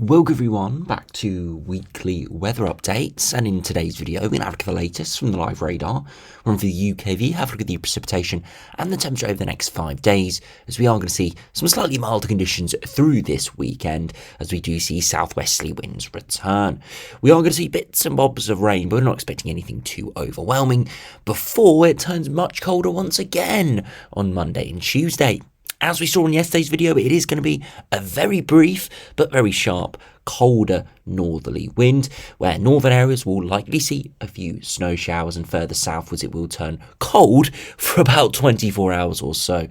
Welcome everyone back to weekly weather updates, and in today's video we're going to have a look at the latest from the live radar. We're on for the UKV, have a look at the precipitation and the temperature over the next 5 days, as we are going to see some slightly milder conditions through this weekend as we do see southwesterly winds return. We are going to see bits and bobs of rain, but we're not expecting anything too overwhelming before it turns much colder once again on Monday and Tuesday. As we saw in yesterday's video, it is going to be a very brief but very sharp, colder northerly wind, where northern areas will likely see a few snow showers, and further southwards it will turn cold for about 24 hours or so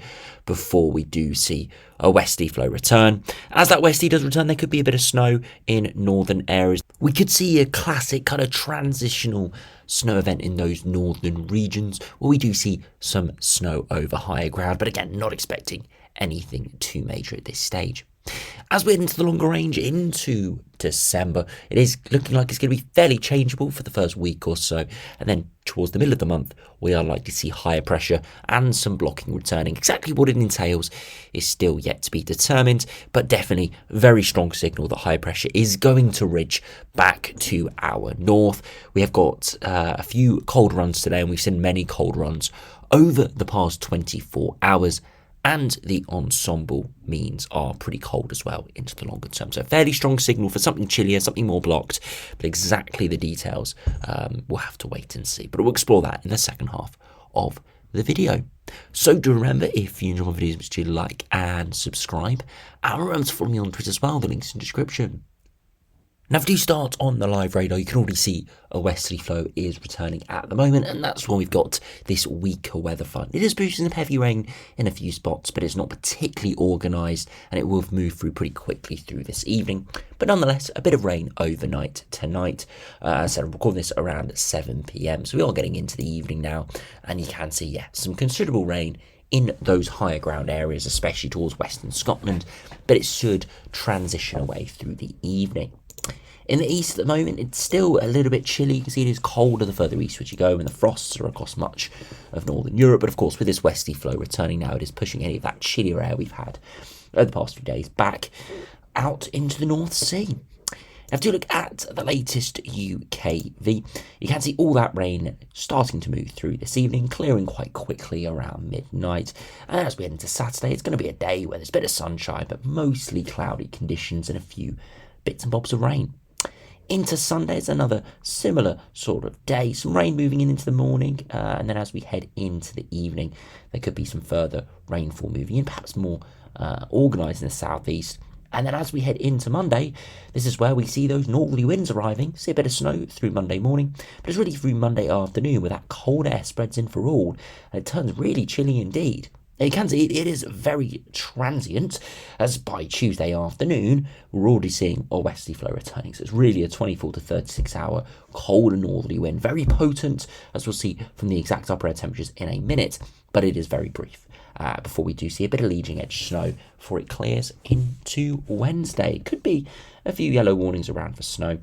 before we do see a westerly flow return. As that westerly does return, there could be a bit of snow in northern areas. We could see a classic kind of transitional snow event in those northern regions where we do see some snow over higher ground, but again, not expecting anything too major at this stage. As we head into the longer range into December, it is looking like it's going to be fairly changeable for the first week or so, and then towards the middle of the month we are likely to see higher pressure and some blocking returning. Exactly what it entails is still yet to be determined, but definitely very strong signal that high pressure is going to ridge back to our north. We have got a few cold runs today, and we've seen many cold runs over the past 24 hours. And the ensemble means are pretty cold as well into the longer term. So a fairly strong signal for something chillier, something more blocked. But exactly the details, we'll have to wait and see. But we'll explore that in the second half of the video. So do remember, if you enjoy my videos, to like and subscribe. And remember to follow me on Twitter as well. The link's in the description. Now, if we do start on the live radar, you can already see a westerly flow is returning at the moment, and that's why we've got this weaker weather front. It is boosting some heavy rain in a few spots, but it's not particularly organised, and it will move through pretty quickly through this evening. But nonetheless, a bit of rain overnight tonight. So I'm recording this around 7 p.m, so we are getting into the evening now, and you can see, some considerable rain in those higher ground areas, especially towards western Scotland, but it should transition away through the evening. In the east at the moment, it's still a little bit chilly. You can see it is colder the further eastward you go, and the frosts are across much of northern Europe. But of course, with this westerly flow returning now, it is pushing any of that chillier air we've had over the past few days back out into the North Sea. Now, if you look at the latest UKV, you can see all that rain starting to move through this evening, clearing quite quickly around midnight. And as we head into Saturday, it's going to be a day where there's a bit of sunshine, but mostly cloudy conditions and a few bits and bobs of rain. Into Sunday, it's another similar sort of day. Some rain moving into the morning, and then as we head into the evening, there could be some further rainfall moving in, perhaps more organised in the southeast. And then as we head into Monday, this is where we see those northerly winds arriving. See a bit of snow through Monday morning, but it's really through Monday afternoon where that cold air spreads in for all, and it turns really chilly indeed. You can see it is very transient, as by Tuesday afternoon, we're already seeing a westerly flow returning. So it's really a 24 to 36 hour cold and northerly wind. Very potent, as we'll see from the exact upper air temperatures in a minute, but it is very brief. Before we do see a bit of leading edge snow before it clears into Wednesday. It could be a few yellow warnings around for snow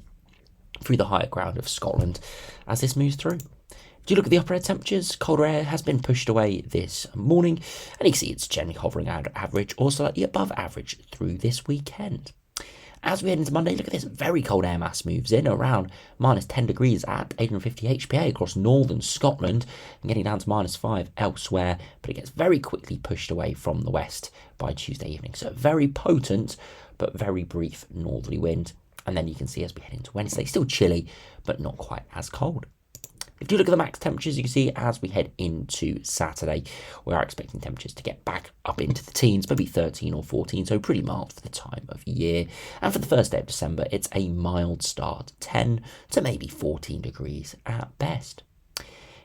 through the higher ground of Scotland as this moves through. Do you look at the upper air temperatures? Colder air has been pushed away this morning, and you can see it's generally hovering at average or slightly above average through this weekend. As we head into Monday, look at this very cold air mass moves in around minus 10 degrees at 850 HPA across northern Scotland, and getting down to minus 5 elsewhere, but it gets very quickly pushed away from the west by Tuesday evening. So very potent, but very brief northerly wind. And then you can see as we head into Wednesday, still chilly, but not quite as cold. If you look at the max temperatures, you can see as we head into Saturday, we are expecting temperatures to get back up into the teens, maybe 13 or 14, so pretty mild for the time of year. And for the first day of December, it's a mild start, 10 to maybe 14 degrees at best.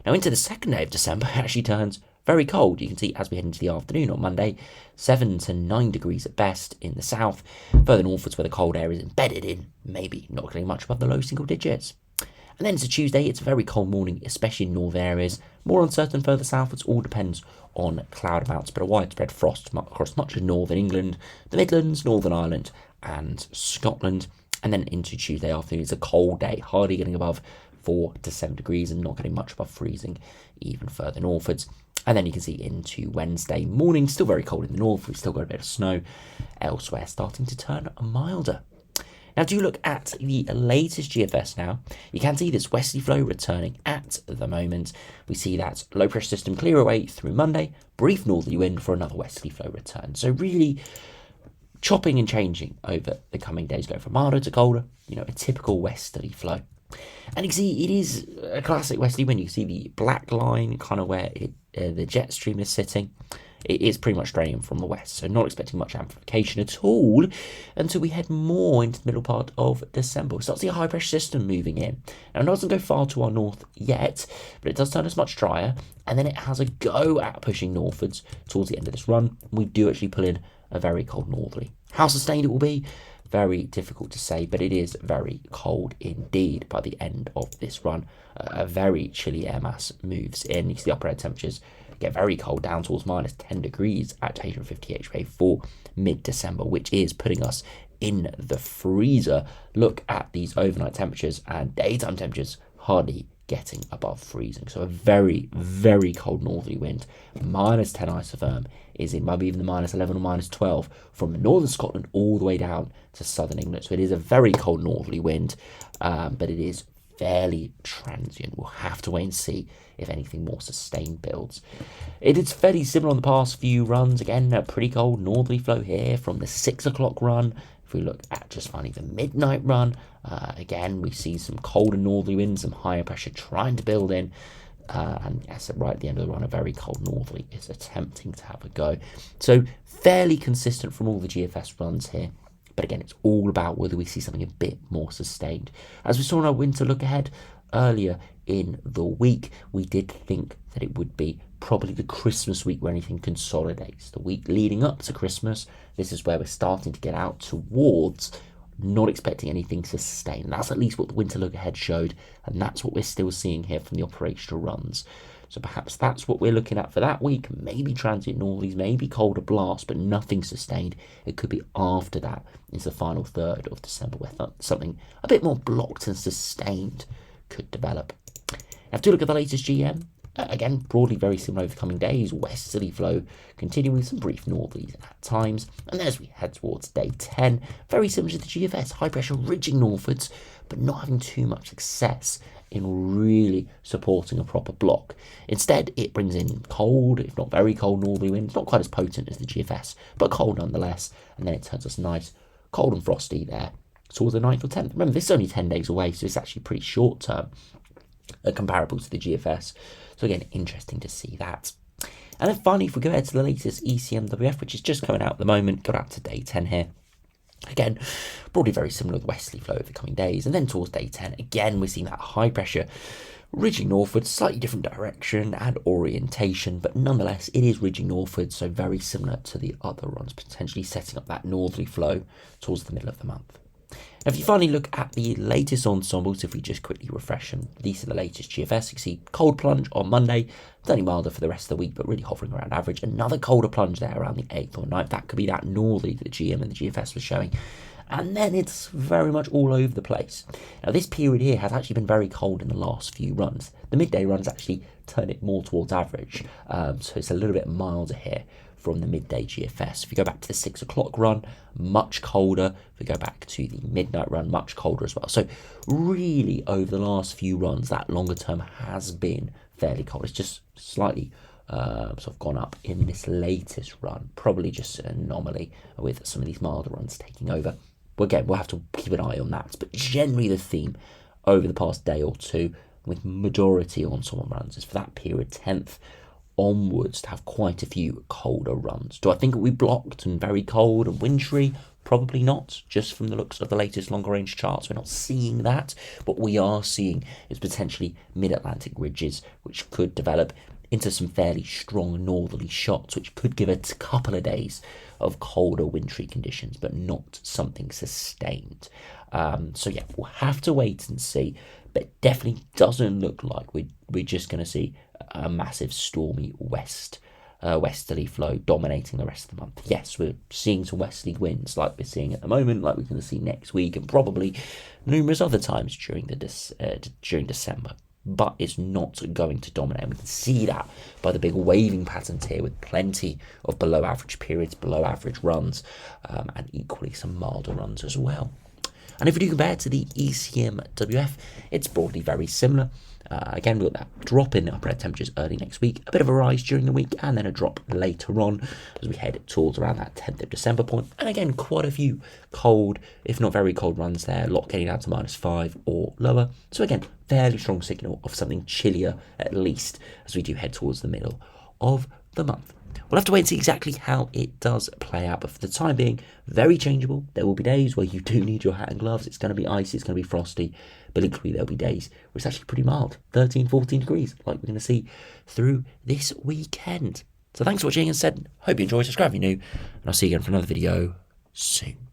Now into the second day of December, it actually turns very cold. You can see as we head into the afternoon on Monday, 7 to 9 degrees at best in the south. Further northwards where the cold air is embedded in, maybe not getting much above the low single digits. And then it's a Tuesday, it's a very cold morning, especially in northern areas. More uncertain further southwards, all depends on cloud amounts, but a widespread frost across much of northern England, the Midlands, Northern Ireland and Scotland. And then into Tuesday afternoon, it's a cold day, hardly getting above 4 to 7 degrees and not getting much above freezing even further northwards. And then you can see into Wednesday morning, still very cold in the north, we've still got a bit of snow elsewhere, starting to turn milder. Now, do you look at the latest GFS now, you can see this westerly flow returning at the moment. We see that low pressure system clear away through Monday, brief northerly wind for another westerly flow return. So really chopping and changing over the coming days, going from milder to colder, a typical westerly flow. And you can see it is a classic westerly wind. You can see the black line kind of where the jet stream is sitting. It is pretty much draining from the west, so not expecting much amplification at all until we head more into the middle part of December. We start to see a high pressure system moving in. Now, it doesn't go far to our north yet, but it does turn us much drier, and then it has a go at pushing northwards towards the end of this run. We do actually pull in a very cold northerly. How sustained it will be, very difficult to say, but it is very cold indeed by the end of this run. A very chilly air mass moves in. You see the upper air temperatures get very cold, down towards minus 10 degrees at 850 HPA for mid-December, which is putting us in the freezer. Look at these overnight temperatures and daytime temperatures hardly getting above freezing. So a very, very cold northerly wind. Minus 10 isotherm is in maybe even the minus 11 or minus 12 from northern Scotland all the way down to southern England. So it is a very cold northerly wind, but it is fairly transient. We'll have to wait and see if anything more sustained builds. It is fairly similar on the past few runs. Again, a pretty cold northerly flow here from the 6 o'clock run. If we look at just finally the midnight run, again, we see some colder northerly winds, some higher pressure trying to build in. And yes, right at the end of the run, a very cold northerly is attempting to have a go. So fairly consistent from all the GFS runs here. But again, it's all about whether we see something a bit more sustained. As we saw in our winter look ahead earlier in the week, we did think that it would be probably the Christmas week where anything consolidates. The week leading up to Christmas, this is where we're starting to get out towards not expecting anything sustained. That's at least what the winter look ahead showed, and that's what we're still seeing here from the operational runs. So perhaps that's what we're looking at for that week. Maybe transient northerlies, maybe colder blasts, but nothing sustained. It could be after that is the final third of December where something a bit more blocked and sustained could develop. Now, to look at the latest GM, again, broadly very similar over the coming days. Westerly flow continuing with some brief northerlies at times. And then as we head towards day 10, very similar to the GFS, high pressure ridging northwards, but not having too much success in really supporting a proper block. Instead, it brings in cold, if not very cold, northerly winds, not quite as potent as the GFS, but cold nonetheless. And then it turns us nice, cold and frosty there towards the 9th or 10th. Remember, this is only 10 days away, so it's actually pretty short term, comparable to the GFS. So again, interesting to see that. And then finally, if we go ahead to the latest ECMWF, which is just coming out at the moment, got out to day 10 here. Again, broadly very similar with westerly flow over the coming days. And then towards day 10, again, we're seeing that high pressure ridging northwards, slightly different direction and orientation, but nonetheless, it is ridging northwards, so very similar to the other runs, potentially setting up that northerly flow towards the middle of the month. Now, if you finally look at the latest ensembles, if we just quickly refresh them, these are the latest GFS. You can see cold plunge on Monday, turning milder for the rest of the week, but really hovering around average. Another colder plunge there around the 8th or 9th. That could be that northerly that the GM and the GFS was showing. And then it's very much all over the place. Now, this period here has actually been very cold in the last few runs. The midday runs actually turn it more towards average, so it's a little bit milder here from the midday GFS. If you go back to the 6 o'clock run, much colder. If we go back to the midnight run, much colder as well. So really over the last few runs, that longer term has been fairly cold. It's just slightly sort of gone up in this latest run. Probably just an anomaly with some of these milder runs taking over. But again, we'll have to keep an eye on that. But generally the theme over the past day or two with majority on some runs is for that period 10th onwards to have quite a few colder runs. Do I think it will be blocked and very cold and wintry? Probably not, just from the looks of the latest longer range charts. We're not seeing that. What we are seeing is potentially mid-Atlantic ridges, which could develop into some fairly strong northerly shots, which could give us a couple of days of colder wintry conditions, but not something sustained. So yeah, we'll have to wait and see, but definitely doesn't look like we're just going to see a massive stormy westerly flow dominating the rest of the month. Yes, we're seeing some westerly winds like we're seeing at the moment, like we're going to see next week, and probably numerous other times during December. But it's not going to dominate. We can see that by the big waving patterns here with plenty of below average periods, below average runs, and equally some milder runs as well. And if we do compare to the ECMWF, it's broadly very similar. Again, we've got that drop in the upper air temperatures early next week, a bit of a rise during the week, and then a drop later on as we head towards around that 10th of December point. And again, quite a few cold, if not very cold runs there, a lot getting down to -5 or lower. So again, fairly strong signal of something chillier at least as we do head towards the middle of the month. We'll have to wait and see exactly how it does play out, but for the time being, very changeable. There will be days where you do need your hat and gloves. It's going to be icy, it's going to be frosty, but equally there'll be days where it's actually pretty mild, 13, 14 degrees, like we're going to see through this weekend. So thanks for watching, and said, hope you enjoyed, subscribe if you're new, and I'll see you again for another video soon.